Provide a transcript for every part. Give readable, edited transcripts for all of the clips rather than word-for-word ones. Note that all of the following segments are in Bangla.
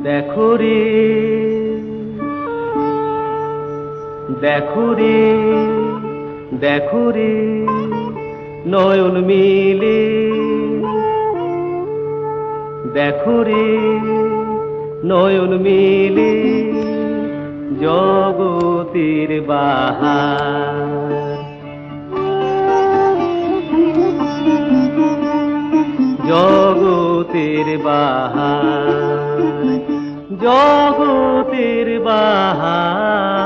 দেখো রে দেখো রে দেখো রে নয়ন মিলে, দেখো রে নয়ন মিলে জগতের বাহার, জগতের বাহার, জগতের বাহার,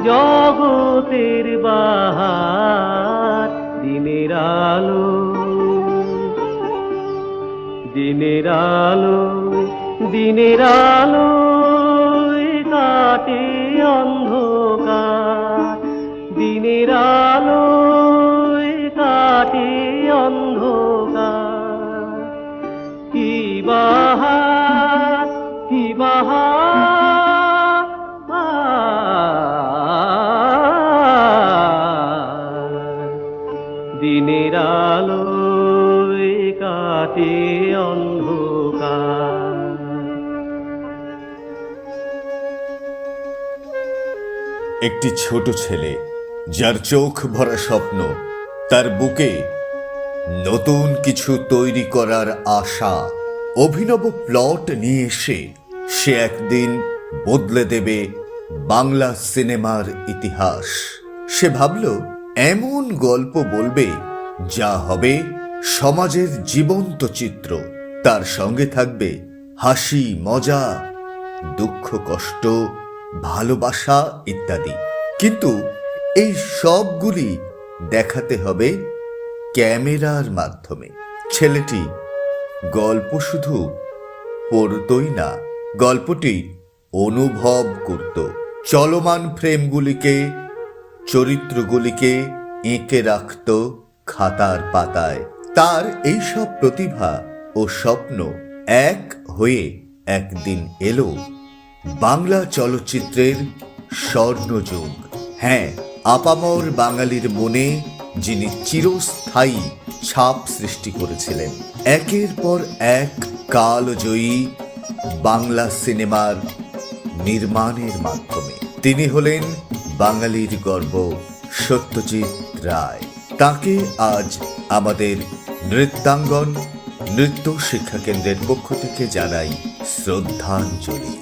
জগতের বাহার। দিনের আলো, দিনের আলো, দিনের আলো কাটে অন্ধকার, দিনের আলো কাটে অন্ধকার। কি বাহার, কি বাহার, দিনের আলো কাটে অন্ধকার। একটি ছোট ছেলে যার চোখ ভরা স্বপ্ন, তার বুকে নতুন কিছু তৈরি করার আশা, অভিনব প্লট নিয়ে এসে সে একদিন বদলে দেবে বাংলা সিনেমার ইতিহাস। সে ভাবল এমন গল্প বলবে যা হবে সমাজের জীবন্ত চিত্র, তার সঙ্গে থাকবে হাসি মজা, দুঃখ কষ্ট, ভালোবাসা ইত্যাদি। কিন্তু এই সবগুলি দেখাতে হবে ক্যামেরার মাধ্যমে। ছেলেটি গল্প শুধু পড়তই না, গল্পটি অনুভব করত। চলমান ফ্রেমগুলিকে, চরিত্রগুলিকে এঁকে রাখত খাতার পাতায়। তার এইসব প্রতিভা ও স্বপ্ন এক হয়ে একদিন এলো বাংলা চলচ্চিত্রের স্বর্ণযুগ। হ্যাঁ, আপামর বাঙালির মনে যিনি চিরস্থায়ী ছাপ সৃষ্টি করেছিলেন একের পর এক কালজয়ী বাংলা সিনেমার নির্মাণের মাধ্যমে। তিনি হলেন বাঙালির গর্ব সত্যজিৎ রায়। তাকে আজ আমাদের নৃত্যাঙ্গন নৃত্য শিক্ষা কেন্দ্রের পক্ষ থেকে জানাই শ্রদ্ধাঞ্জলি।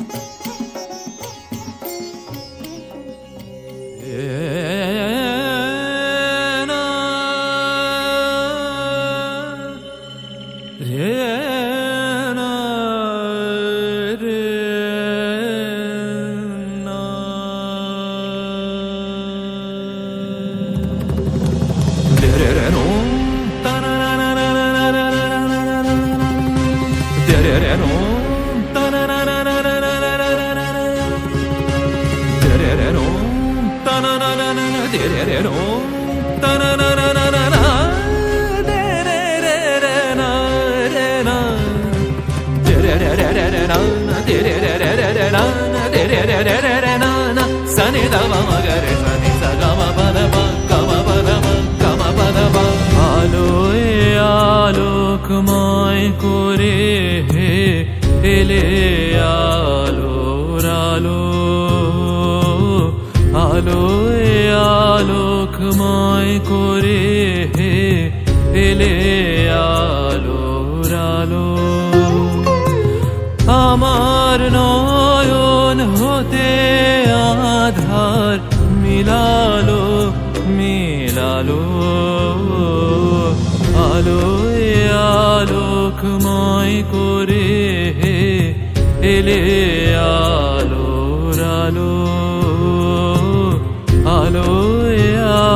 আলোয় আলোকময় করে হে এলে আলোর আলো, আলোয় আলোকময় করে হে এলে আলোর আলো। আমার নয়ন হতে আধার মিলালো মিলালো, আলোয় আলোকময় করে হে এলে আলোর আলো, আলোয়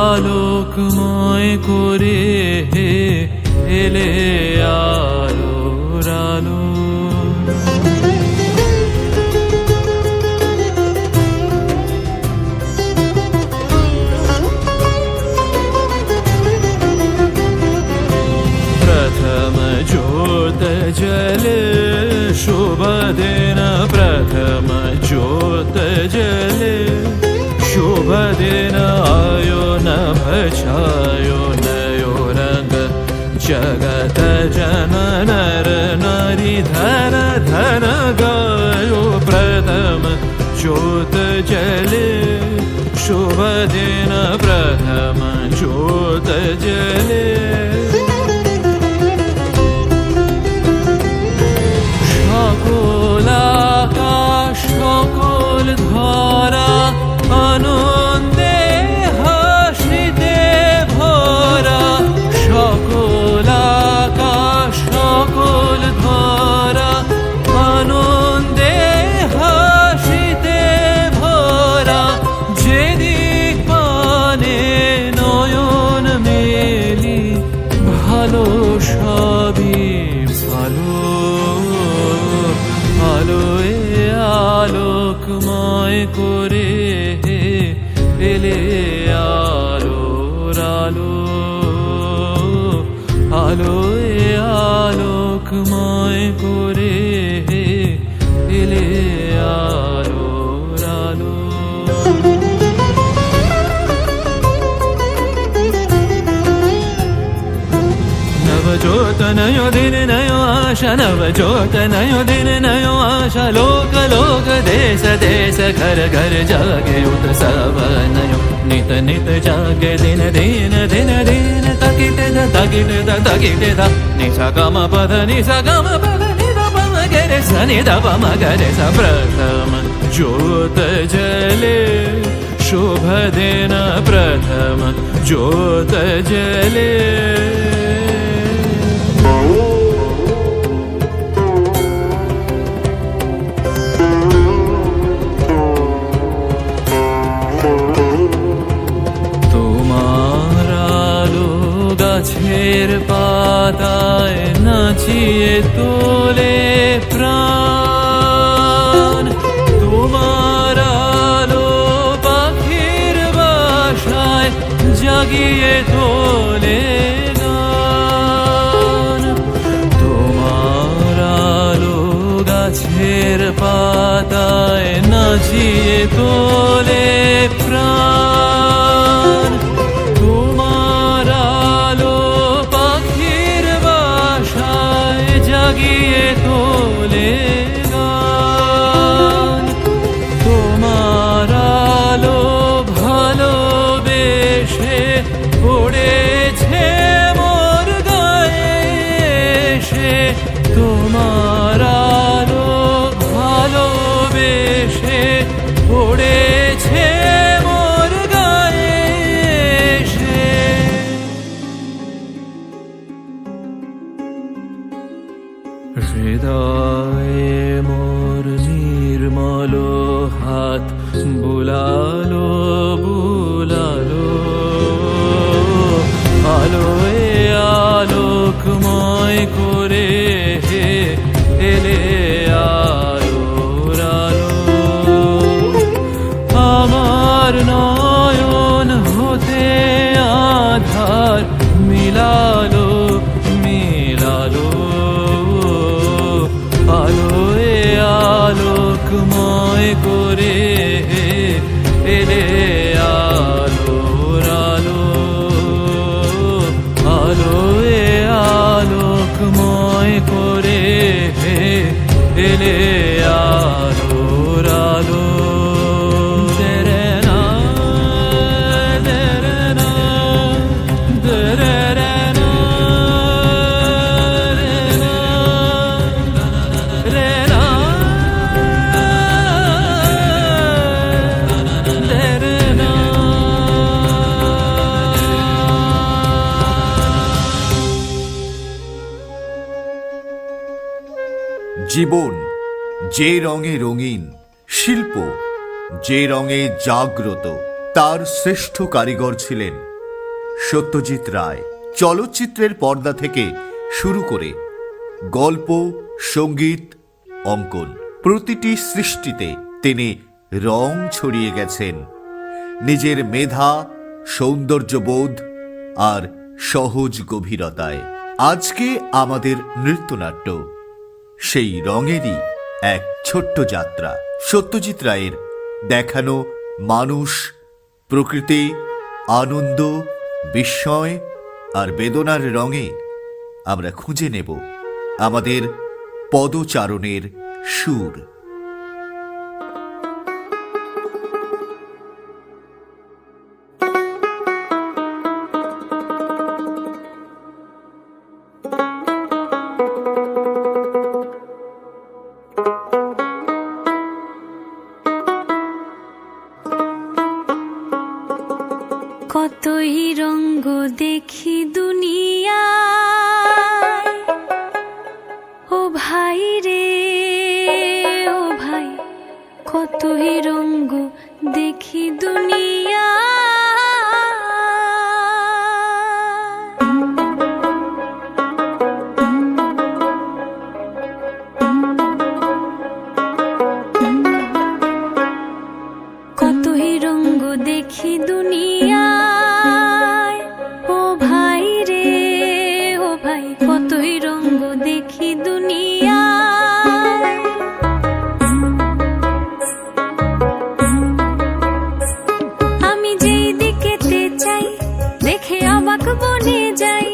আলোকময় করে হে এলে আলোর আলো। जले शुभ दिन प्रथम ज्योत जले शुभ दिन आयो नभ छायो नयो रंग जगत जन नर नारी धन धन गायो प्रथम ज्योत जले शुभ दिन प्रथम ज्योत जले সকল আকাশ সকল ধরা আনন্দে হাসিতে ভরা সকল আকাশ সকল ধরা আনন্দে হাসিতে ভরা যেদিক পানে নয়ন মেলি ভালো সবই ভালো আলোয় আলোকময় করে এলে আলোর আলো আলোয় আলোকময় করে এলে আলোর আলো नवज्योत नयो दिन नयो आशा नवज्योत नयो दिन नयो आशा लोक लोक देश देश घर घर जागे उत्सव नयो नित नित जागे दिन दिन दिन दिन तकिट दा निसा गम पद नि द पम गरे स नि द पम गरे स प्रथम ज्योत जले शुभ दिन प्रथम ज्योत जले তোমার আলো গাছের পাতায় নাচিয়ে তোলে প্রাণ তোমার আলো পাখির বাসায় জাগিয়ে তোলে গান তোমার আলো গাছের পাতায় নাচিয়ে তোলে প্রাণ তোমার আলো পাখির বাসায় জাগিয়ে তোলে গান তোমার আলো ভালোবেসে পড়েছে মোর গায়ে এসে তোমার আলো ভালোবেসে পড়েছে মোর গায়ে এসে হৃদয়ে মোর নির্মল হাত বুলালো বুলালো আলোয় আলোকময় করে এলে আলোর আলো আমার নয়ন হতে আধার মিলালো মিলালো আলোয় আলোকময় করে এলে আলোর আলো আলোয় আলোকময় করে এলে আলোর আলো তেরে না তেরে না তেরে না রে না তেরে না জীবন যে রঙে রঙিন, শিল্প যে রঙে জাগ্রত, তার শ্রেষ্ঠ কারিগর ছিলেন সত্যজিৎ রায়। চলচ্চিত্রের পর্দা থেকে শুরু করে গল্প, সঙ্গীত, অঙ্কন, প্রতিটি সৃষ্টিতে তিনি রং ছড়িয়ে গেছেন নিজের মেধা, সৌন্দর্যবোধ আর সহজ গভীরতায়। আজকে আমাদের নৃত্যনাট্য সেই রঙেরই এক ছোট্ট যাত্রা। সত্যজিৎ রায়ের দেখানো মানুষ, প্রকৃতি, আনন্দ, বিস্ময় আর বেদনার রঙে আমরা খুঁজে নেব আমাদের পদচারণের সুর। কতই রঙ্গ দেখি দুনিয়া, ও ভাই রে ও ভাই, কতই রঙ্গ দেখি দুনিয়া। কতই রঙ্গ দেখি দুনিয়া, ও ভাই রে ও ভাই, কতই রঙ্গ দেখি দুনিয়া। আমি যেই দিকেতে চাই দেখে অবাক বনে যাই,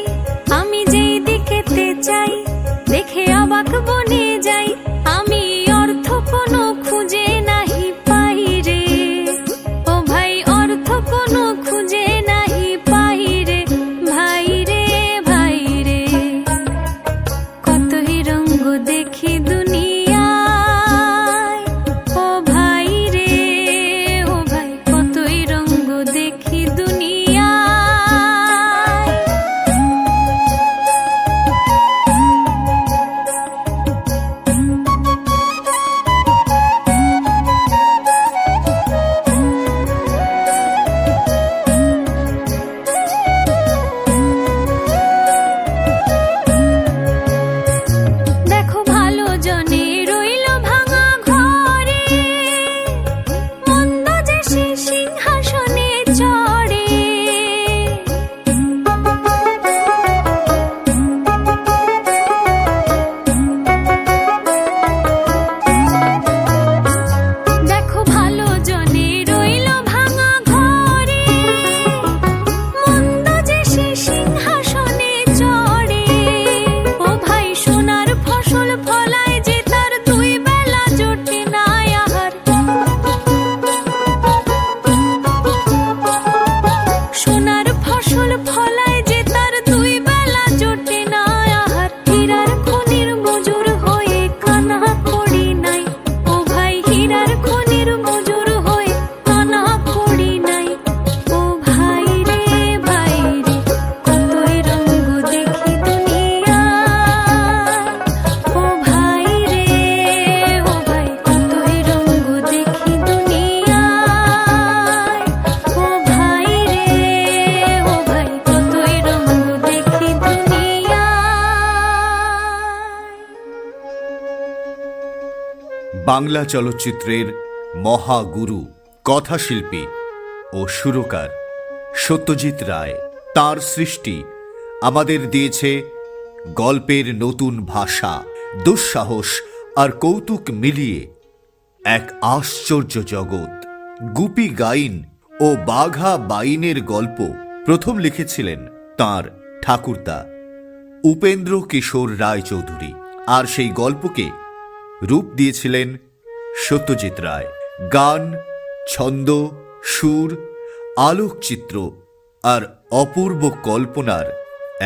আমি যেই দিকেতে চাই দেখে অবাক বনে যাই। আমি অর্থ কোনো খুঁজে নাহি পাই রে ও ভাই, অর্থ কোনো খুঁজে নাহি পাই রে ভাই রে ভাই রে। কতই রঙ্গ দেখি দুনিয়ায়, ও ভাই রে ও ভাই, কতই রঙ্গ দেখি দুনিয়ায়। দেখো ভালো জনে রইল ভাঙা ঘরে, মন্দ যে সে সিংহাসনে চড়ে। দেখো ভালো জনে রইল ভাঙা ঘরে, মন্দ যে সে সিংহাসনে চড়ে। ও ভাই সোনার ফসল ফলায় যে তার দুই বেলা জোটে না আহার, সোনার ফসল ফলায় যে তার দুই বেলা জোটে না আহার। হীরার খনির মজুর হয়ে কানা করি নাই, ও ভাই হীরার খনির মজুর হয়ে কানা করি নাই। ও ভাই রে ভাই রে, কতই রঙ্গ দেখি দুনিয়ায়, ও ভাই রে ও ভাই, কতই রঙ্গ দেখি দুনিয়ায়। ও ভাই রে ও ভাই, কতই রঙ্গ দেখি দুনিয়ায়। বাংলা চলচ্চিত্রের মহাগুরু, কথাশিল্পী ও সুরকার সত্যজিৎ রায়। তার সৃষ্টি আমাদের দিয়েছে গল্পের নতুন ভাষা, দুঃসাহস আর কৌতুক মিলিয়ে এক আশ্চর্য জগৎ। গুপি গাইন ও বাঘা বাইনের গল্প প্রথম লিখেছিলেন তার ঠাকুরদা উপেন্দ্র কিশোর রায় চৌধুরী, আর সেই গল্পকে রূপ দিয়েছিলেন সত্যজিৎ রায়। গান, ছন্দ, সুর, আলোকচিত্র আর অপূর্ব কল্পনার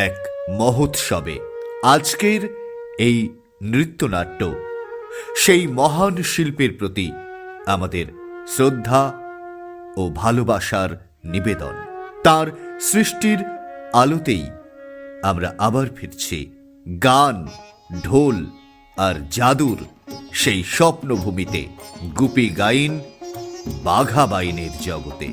এক মহোৎসবে আজকের এই নৃত্যনাট্য সেই মহান শিল্পীর প্রতি আমাদের শ্রদ্ধা ও ভালোবাসার নিবেদন। তার সৃষ্টির আলোতেই আমরা আবার ফিরছি গান, ঢোল আর জাদুর সেই স্বপ্নভূমিতে, গুপি গাইন, বাঘা বাইনের জগতে।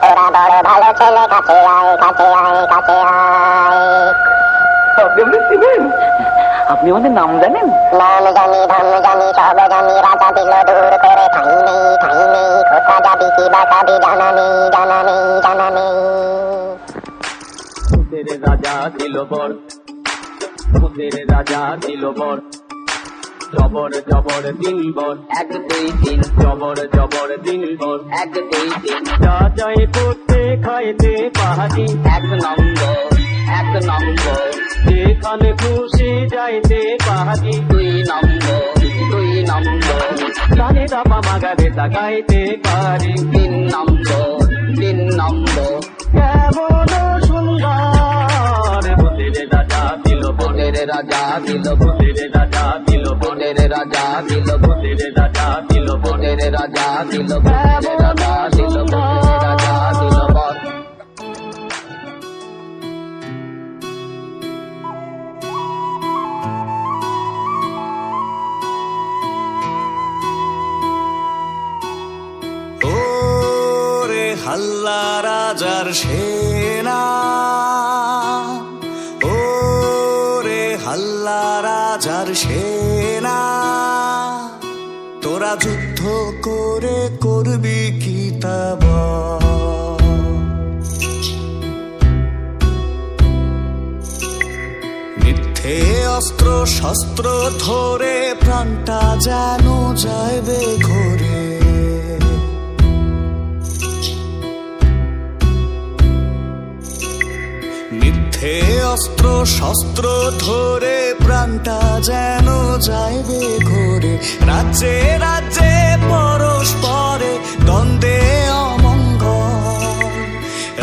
তোরা বড় ভালো ছেলে, কাছে আয় কাছে আয় কাছে আয়। আপনি আমাদের চিনেন? আপনি আমাদের নাম জানেন? নাম জানি, ধর্ম জানি, সব জানি, রাজা দিল দূর করে। ঠাই নেই ঠাই নেই, কোথা যাবি কি বা খাবি, জানা নেই জানা নেই জানা নেই। রাজা দিল বর, ভূতের রাজা দিল বর, জবর জবর দিন বর, 1 2 3 জবর জবর দিন বর, 1 2 3 যা যাই করতে খাইতে পাহাড়ি, 1 নম্বর 1 নম্বর, যেখানে খুশি যাইতে পাহাড়ি, 2 নম্বর 2 নম্বর, গানে দাপা মাগারে গাইতে পারি, 3 নম্বর 3 নম্বর, কেমন সুন্দর ভূতের রাজা দিল, ভূতের রাজা দিল, ভূতের রাজা দিল, ভূতের রাজা দিল, ভূতের রাজা দিল, ভূতের রাজা দিল, ভূতের রাজা দিল, ভূতের রাজা দিল বর। ওরে হাল্লা রাজার সেনা, ওরে হাল্লা রাজার সেনা, তোরা যুদ্ধ করে করবি কি তা বল? মিথ্যে অস্ত্র শস্ত্র ধরে প্রাণটা যেন যাইবে ঘরে, মিথ্যে অস্ত্র শস্ত্র ধরে প্রাণটা যেন যাইবে ঘরে, রাজ্যে রাজ্যে পরস্পরে দ্বন্দ্বে অমঙ্গল,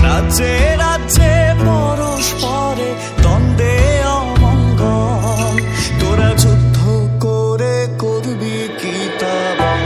রাজ্যে রাজ্যে পরস্পরে দ্বন্দ্বে অমঙ্গল, তোরা যুদ্ধ করে করবি কি তা বল?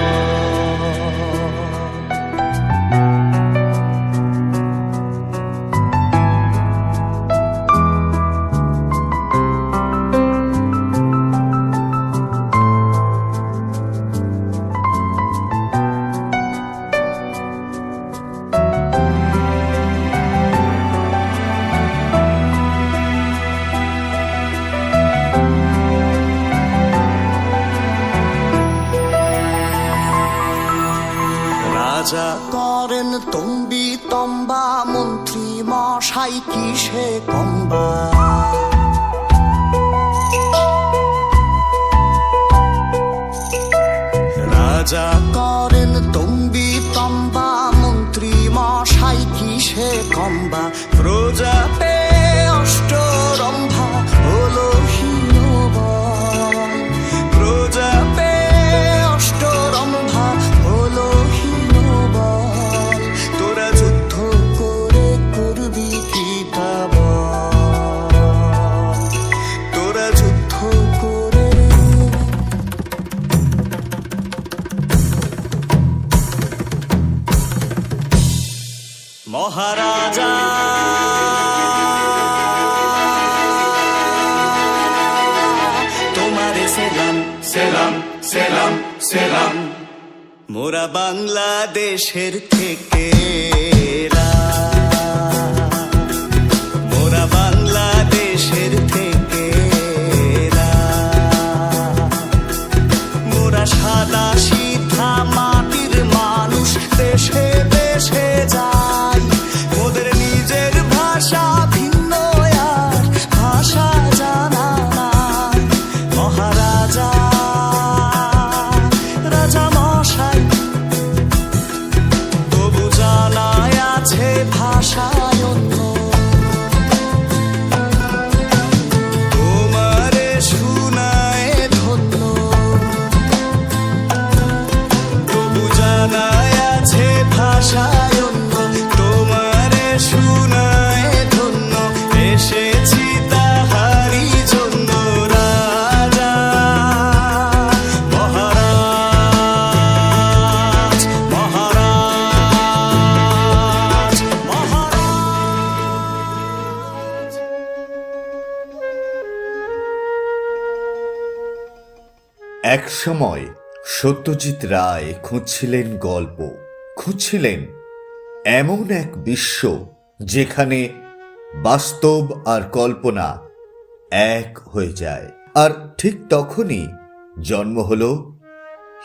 রাজা করেন তম্বি তম্বা, মন্ত্রী মশাই কিসে কম্বা, রাজা করেন তম্বি তম্বা, মন্ত্রী মশাই কিসে কম্বা, প্রজাতে অষ্টরম্ভা হলো হীনবল, প্রজাতে অষ্টরম্ভা হলো হীনবল, তোরা যুদ্ধ করে করবি কি তা বল? তোরা যুদ্ধ করে মহারাজা তোমারে সেলাম সেলাম সেলাম সেলাম, মোরা বাংলাদেশের থেকে, মোরা বাংলাদেশের থেকে, মোরা সাদা সিধা মাটির মানুষ, দেশে দেশে যাই, মোদের নিজের ভাষা ভিন্ন আর ভাষা জানা নাই, মহারাজা রাজা মশাই তবু জানায় আছে ভাষায় অন্য, তোমারে শুনায় ধন্য, তবু জানায় আছে ভাষায় অন্য, তোমারে শুনায় ধন্য, এসেছি তাহারি জন্য, রাজা মহারাজ মহারাজ মহারাজ। এক সময় সত্যজিৎ রায় খুঁজছিলেন গল্প, খুঁজছিলেন এমন এক বিশ্ব যেখানে বাস্তব আর কল্পনা এক হয়ে যায়। আর ঠিক তখনই জন্ম হলো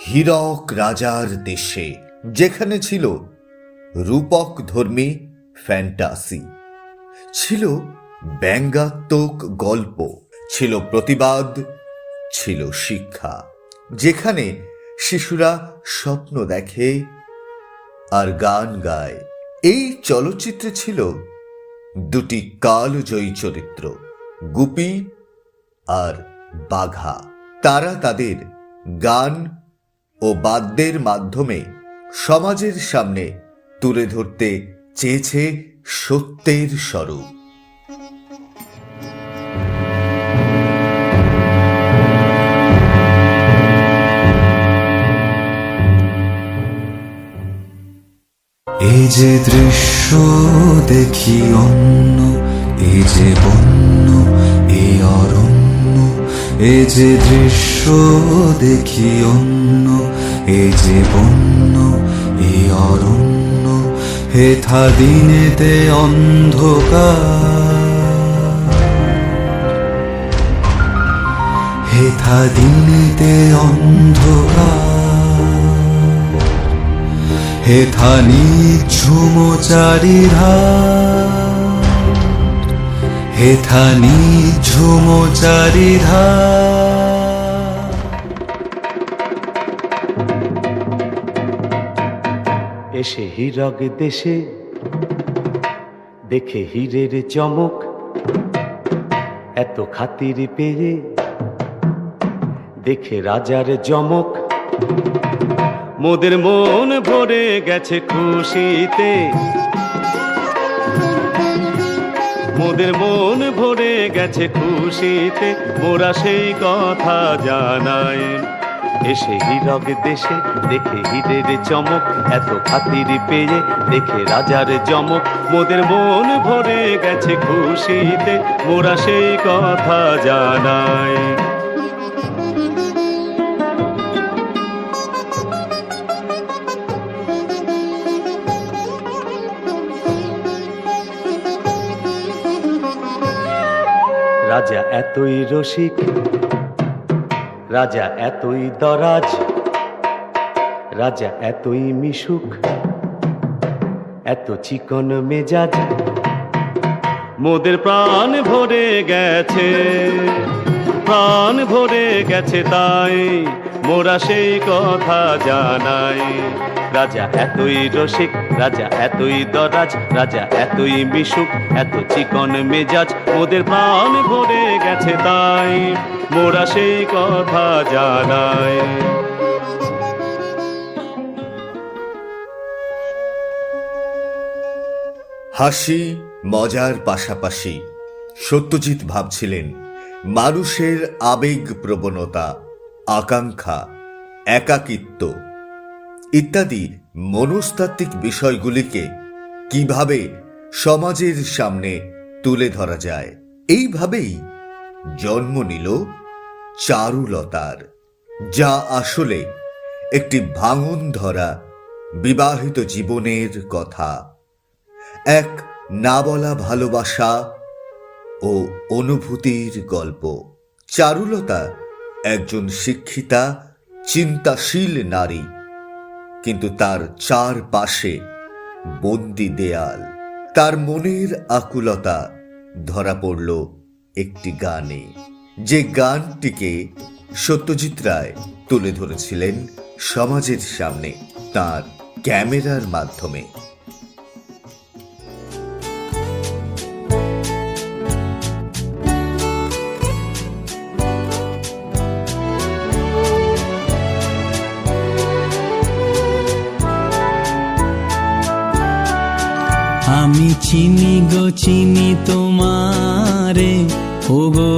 হীরক রাজার দেশে, যেখানে ছিল রূপক ধর্মী ফ্যান্টাসি, ছিল ব্যঙ্গাত্মক গল্প, ছিল প্রতিবাদ, ছিল শিক্ষা। যেখানে শিশুরা স্বপ্ন দেখে আর গান গায়। এই চলচ্চিত্রে ছিল দুটি কালজয়ী চরিত্র, গুপি আর বাঘা। তারা তাদের গান ও বাদ্যের মাধ্যমে সমাজের সামনে তুলে ধরতে চেয়েছে সত্যের স্বরূপ। এই যে দৃশ্য দেখি অন্য, এই যে বন্য এই অরণ্য, এই যে দৃশ্য দেখি অন্য, এই যে বন্য এই অরণ্য, হেথা দিনেতে অন্ধকার, হেথা দিনেতে অন্ধকার, হেথা নিঝুম চারিধার, হেথা নিঝুম চারিধার। এসে হীরক দেশে দেখে হীরের চমক, এত খাতির পেয়ে দেখে রাজার জমক, মোদের মন ভরে গেছে খুশিতে, মোদের মন ভরে গেছে খুশিতে, মোরা সেই কথা জানাই। এসে হীরক দেশে দেখে হীরের চমক, এত খাতির পেয়ে দেখে রাজার জমক, মোদের মন ভরে গেছে খুশিতে, মোরা সেই কথা জানাই। রাজা এতই রসিক, রাজা এতই দরাজ, রাজা এতই মিশুক, এত চিকন মেজাজ, মোদের প্রাণ ভরে গেছে, প্রাণ ভরে গেছে, তাই মোরা সেই কথা জানাই। রাজা এতই রসিক, রাজা এতই দরাজ, রাজা এতই মিশুক, এত চিকন মেজাজ, মোদের প্রাণ ভরে গেছে, তাই মোরা সেই কথা জানাই। হাসি মজার পাশাপাশি সত্যজিৎ ভাবছিলেন মানুষের আবেগ প্রবণতা, আকাঙ্ক্ষা, একাকিত্ব ইত্যাদি মনস্তাত্ত্বিক বিষয়গুলিকে কিভাবে সমাজের সামনে তুলে ধরা যায়। এইভাবেই জন্ম নিল চারুলতার, যা আসলে একটি ভাঙন ধরা বিবাহিত জীবনের কথা, এক না বলা ভালোবাসা ও অনুভূতির গল্প। চারুলতা একজন শিক্ষিতা, চিন্তাশীল নারী, কিন্তু তার চারপাশে বন্দি দেয়াল। তার মনের আকুলতা ধরা পড়ল একটি গানে, যে গানটিকে সত্যজিৎ রায় তুলে ধরেছিলেন সমাজের সামনে তার ক্যামেরার মাধ্যমে। আমি চিনি গো চিনি তোমারে, ও গো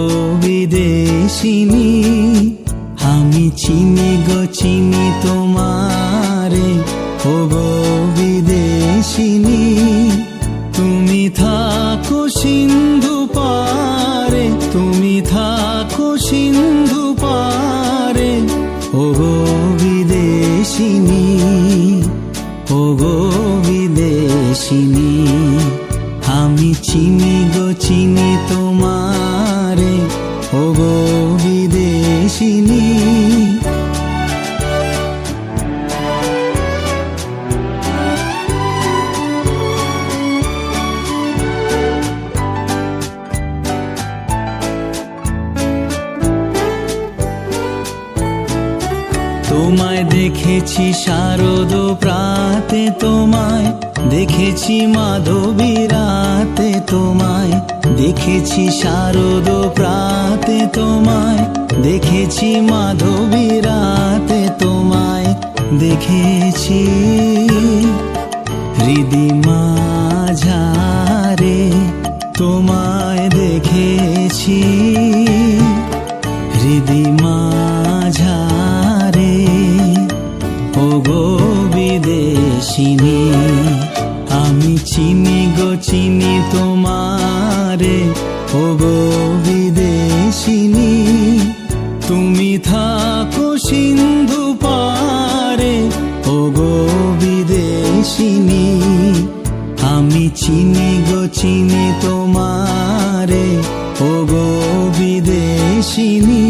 বিদেশিনী, আমি চিনি গো চিনি তোমারে, ও গো বিদেশিনী, তুমি থাকো সিন্ধু পারে, তুমি থাকো সিন্ধু পারে, ও গো বিদেশিনী, ও গো বিদেশিনী, আমি চিনি গো চিনি তোমারে, ও গো বিদেশিনী। তোমায় দেখেছি শারদ প্রাতে, তোমায় দেখেছি মাধবী রাতে, তোমায় দেখেছি শারদ প্রাতে, তোমায় দেখেছি মাধবী রাতে, তোমায় দেখেছি হৃদি মাঝারে, তোমায় দেখেছি হৃদি মাঝারে। ও গো বিদেশিনী, আমি চিনি গো চিনি তোমারে। ও গো বিদেশিনী, তুমি থাকো সিন্ধু পারে। ও গো বিদেশিনী, আমি চিনি গো চিনি তোমারে। ও গো বিদেশিনী।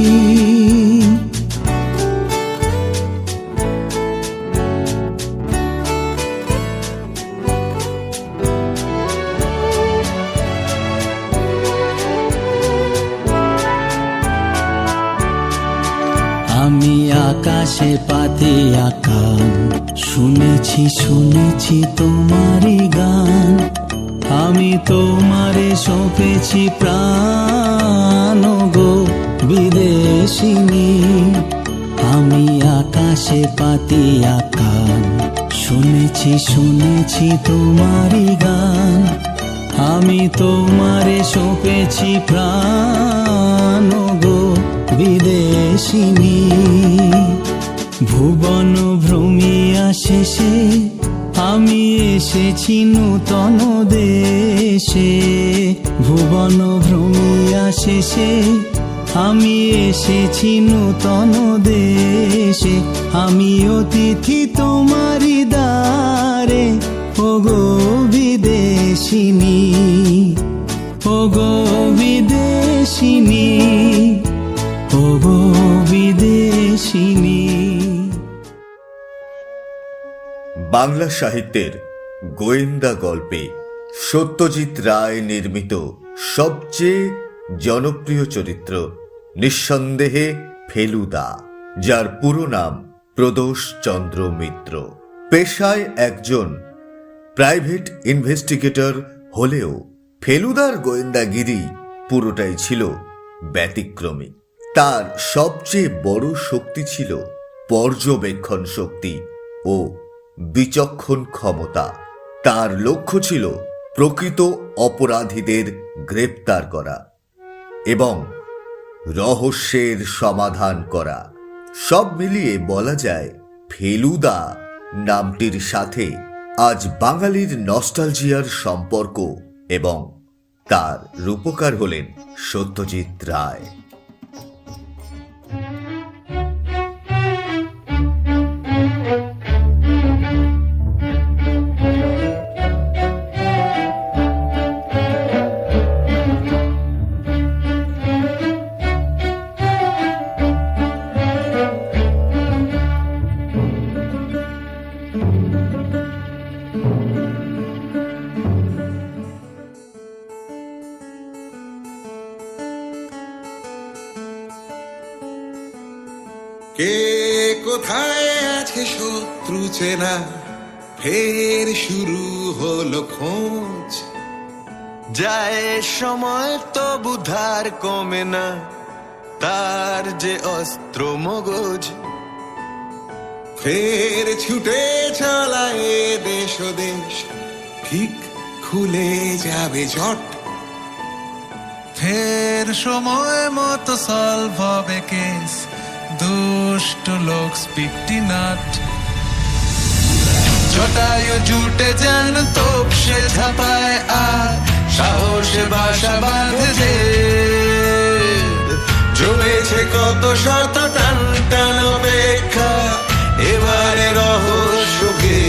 আমি আকাশে পাতে আকান, শুনেছি শুনেছি তোমারই গান। আমি তোমারে সঁপেছি প্রাণ গো বিদেশিনী। আমি আকাশে পাতে আকান, শুনেছি শুনেছি তোমারই গান। আমি তোমারে সঁপেছি প্রাণ গো বিদেশিনী। ভুবন ভ্রমিয়া শেষে আমি এসেছি নূতন দেশে। ভুবন ভ্রমিয়া শেষে আমি এসেছি নূতন দেশে। আমি অতিথি তোমারি দ্বারে। ও গো বিদেশিনী, ও গো বিদেশিনী, ও গো বিদেশিনী। বাংলা সাহিত্যের গোয়েন্দা গল্পে সত্যজিৎ রায় নির্মিত সবচেয়ে জনপ্রিয় চরিত্র নিঃসন্দেহে ফেলুদা, যার পুরো নাম প্রদোষ চন্দ্র মিত্র। পেশায় একজন প্রাইভেট ইনভেস্টিগেটর হলেও ফেলুদার গোয়েন্দাগিরি পুরোটাই ছিল ব্যতিক্রমী। তার সবচেয়ে বড় শক্তি ছিল পর্যবেক্ষণ শক্তি ও বিচক্ষণ ক্ষমতা। তার লক্ষ্য ছিল প্রকৃত অপরাধীদের গ্রেপ্তার করা এবং রহস্যের সমাধান করা। সব মিলিয়ে বলা যায় ফেলুদা নামটির সাথে আজ বাঙালির নস্টালজিয়ার সম্পর্ক, এবং তার রূপকার হলেন সত্যজিৎ রায়। কে কোথায় আছে শত্রু চেনা, ফের শুরু হলো খোঁজ। যায় সময় তো বুধার কমে না, তার যে অস্ত্র মগজ। ফের ছুটে চলায় দেশ ও দেশ, ঠিক খুলে যাবে ঝট। ফের সময় মতো সলভ হবে কেস, দুষ্ট লোক স্পিকটি নাট। জটায়ু জুটে যান তোপ সে ঝাপায়, আর সাহসে বাসা বাঁধে। জমেছে কত শত টান টান অপেক্ষা, এবারে রহস্যকে।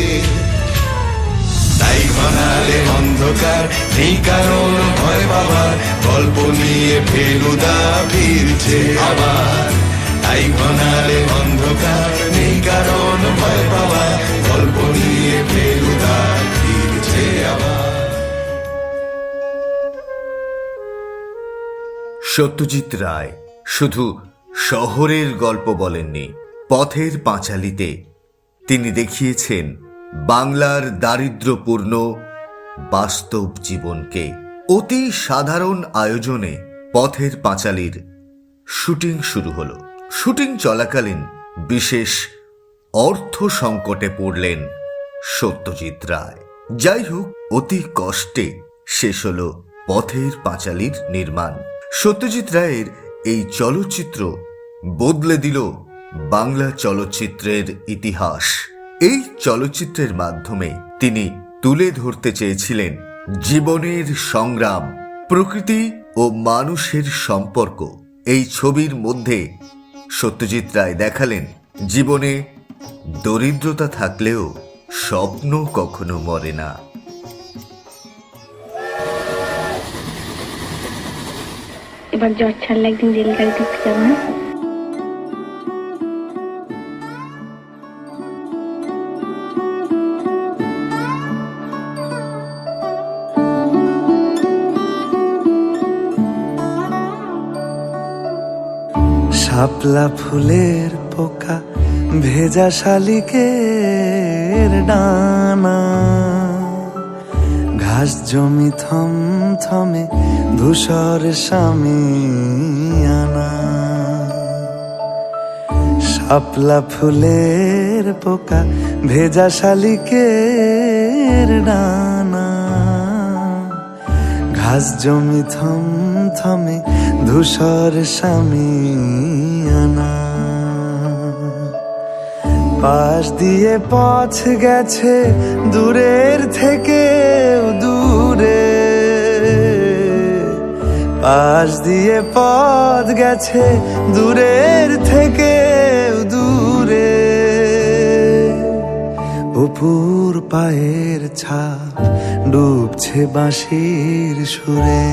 তাই ঘনালে অন্ধকার নেই কারণ ভয় পাবার, গল্প নিয়ে ফেলুদা ফিরছে আবার। তাই ঘনালে অন্ধকার নেই কারণ ভয় পাবার, গল্প নিয়ে ফেলুদা ফিরছে আবার। সত্যজিৎ রায় শুধু শহরের গল্প বলেননি, পথের পাঁচালীতে তিনি দেখিয়েছেন বাংলার দারিদ্র্যপূর্ণ বাস্তব জীবনকে। অতি সাধারণ আয়োজনে পথের পাঁচালীর শুটিং শুরু হলো। শুটিং চলাকালীন বিশেষ অর্থ সংকটে পড়লেন সত্যজিৎ রায়। যাই হোক, অতি কষ্টে শেষ হলো পথের পাঁচালীর নির্মাণ। সত্যজিৎ রায়ের এই চলচ্চিত্র বদলে দিল বাংলা চলচ্চিত্রের ইতিহাস। এই চলচ্চিত্রের মাধ্যমে তিনি তুলে ধরতে চেয়েছিলেন জীবনের সংগ্রাম, প্রকৃতি ও মানুষের সম্পর্ক। এই ছবির মধ্যে সত্যজিৎ রায় দেখালেন জীবনে দরিদ্রতা থাকলেও স্বপ্ন কখনো মরে না। এবার জ্বর ছাড়লে একদিন রেলগাড়ি দেখতে যাবো না? শাপলা ফুলের পোকা ভেজা শালিকের ডানা, ঘাস জমি থমথমে ধূসর শামিয়ানা। শাপলা ফুলের পোকা ভেজা শালিকের ডানা, ঘাস জমি থমথমে ধূসর শামিয়ানা। পাশ দিয়ে পথ গেছে দূরের থেকে দূরে, পাশ দিয়ে পথ গেছে দূরের থেকে দূরে। অপুর পায়ের ছাপ ডুবছে বাঁশির সুরে।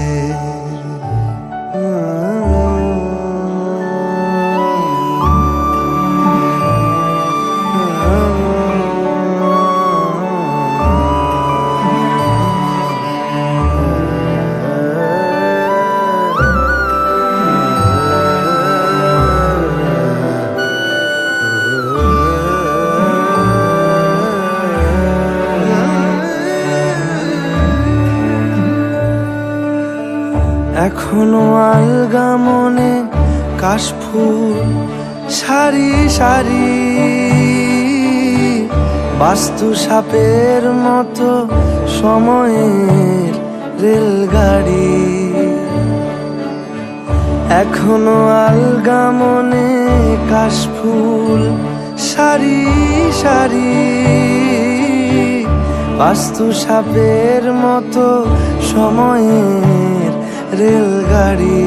এখনো আলগা মনে কাশফুল সারি সারি, বাস্তু সাপের মতো সময়ের রেলগাড়ি। এখনো আলগা মনে কাশফুল সারি সারি, বাস্তু সাপের মতো সময়ের রেলগাড়ি।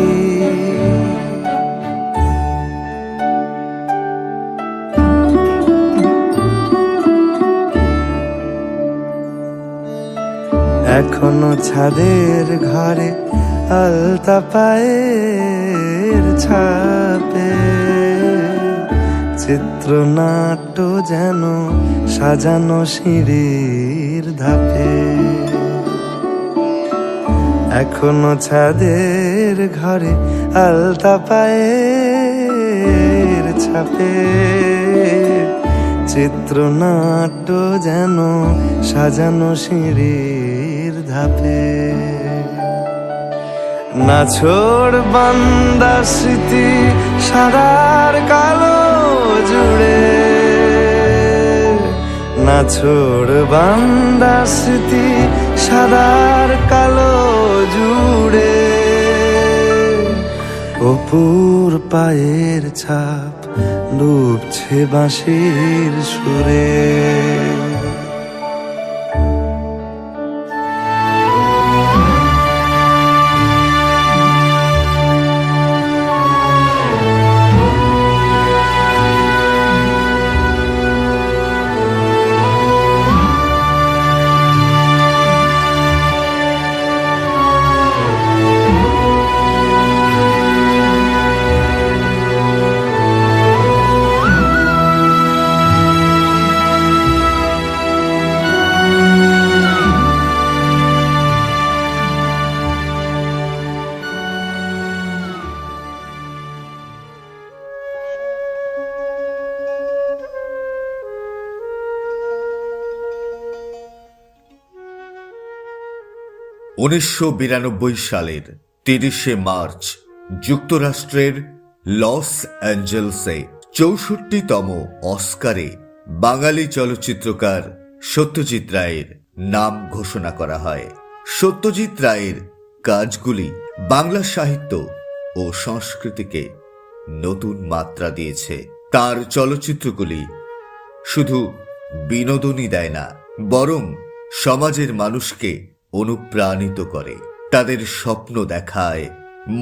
এখনো ছাদের ঘরে আলতা পায়ের ছাপে, চিত্রনাট্য যেন সাজানো সিঁড়ির ধাপে। এখনো ছাদের ঘরে আলতা পায়ের ছাপে, চিত্রনাট্য যেন সাজানো সিঁড়ির ধাপে। নাছোড় বান্দা স্মৃতি সাদার কালো জুড়ে, নাছোড় বান্দা স্মৃতি সাদার কালো জুড়ে। অপুর পায়ের ছাপ ডুবছে বাঁশির সুরে। 1992 সালের 30শে মার্চ যুক্তরাষ্ট্রের লস অ্যাঞ্জেলসে 64তম অস্কারে বাঙালি চলচ্চিত্রকার সত্যজিৎ রায়ের নাম ঘোষণা করা হয়। সত্যজিৎ রায়ের কাজগুলি বাংলা সাহিত্য ও সংস্কৃতিকে নতুন মাত্রা দিয়েছে। তার চলচ্চিত্রগুলি শুধু বিনোদনই দেয় না, বরং সমাজের মানুষকে অনুপ্রাণিত করে, তাদের স্বপ্ন দেখায়,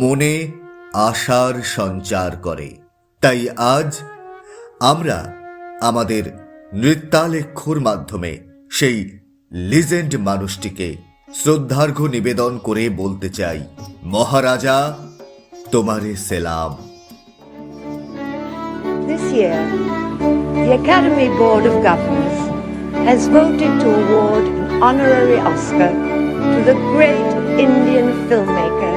মনে আশার সঞ্চার করে। তাই আজ আমরা আমাদের নৃত্যালেখ্যর মাধ্যমে সেই লিজেন্ড মানুষটিকে শ্রদ্ধার্ঘ্য নিবেদন করে বলতে চাই, মহারাজা তোমারে সেলাম। This year, the Academy Board of Governors has voted to award an honorary Oscar to the great Indian filmmaker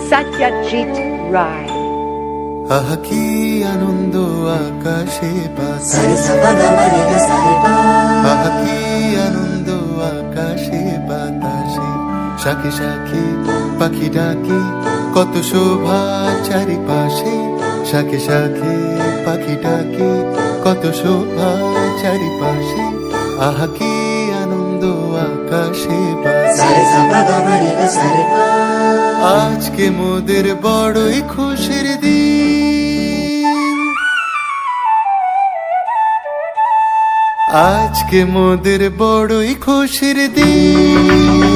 Satyajit Ray. আহা কি আনন্দ আকাশে বাতাসে, আহা কি আনন্দ আকাশে বাতাসে, শাখে শাখে পাখি ডাকে, কত শোভা চারিপাশে, শাখে শাখে পাখি ডাকে, কত শোভা চারিপাশে, আহা কি আনন্দ আকাশে বাতাসে। আজকে মোদের বড়ই খুশির দিন, আজকে মোদের বড়ই খুশির দিন,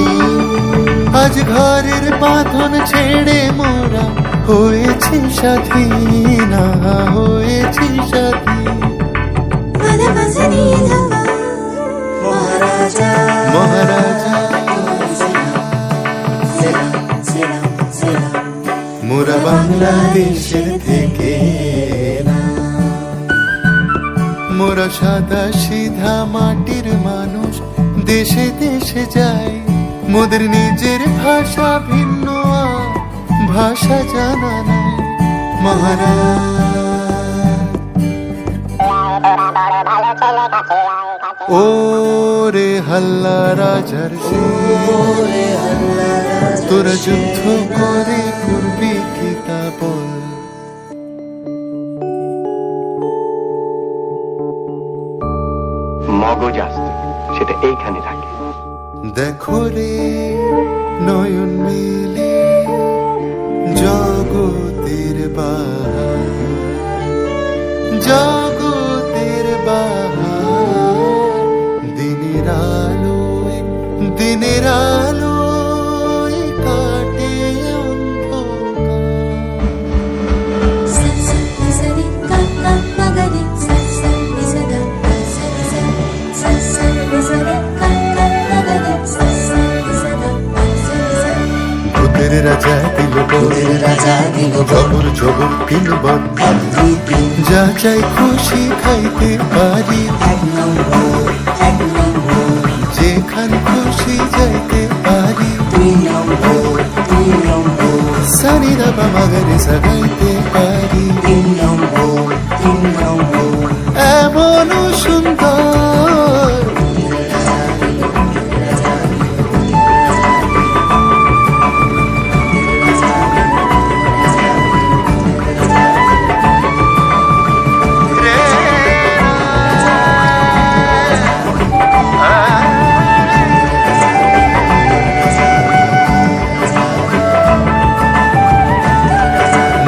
আজ ঘরের বাঁধন ছেড়ে মোরা হয়েছি স্বাধীন, হয়েছি স্বাধীন। মহারাজা মহারাজা মোরা বাংলাদেশের থেকে, মোরা সাদা সিধা মাটির মানুষ, দেশে দেশে যায়, মোদের নিজের ভাষা ভিন্ন, ভাষা জানা নাই। মহারাজ ও রে হাল্লা রাজার সে, তোরা যুদ্ধ করে করবি কি তা বল। মগজ আসতে সেটা এইখানে থাকে। দেখো রে নয়ন মেলে জগতের বাহার, জগতের বাহার, দিনের আলোয়, দিনের আলোয় কাটে ভূতের রাজা দিল, ভূতের রাজা দিল জবর জবর পিনবন, যা চাই খুশি খাইতে পারি, যেখান খুশি যাইতে পারি, সানি দাবা মাগারে সাগাইতে পারি, এমন সুন্দর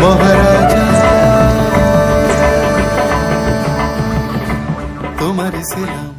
মহারাজা তোমারে সেলাম।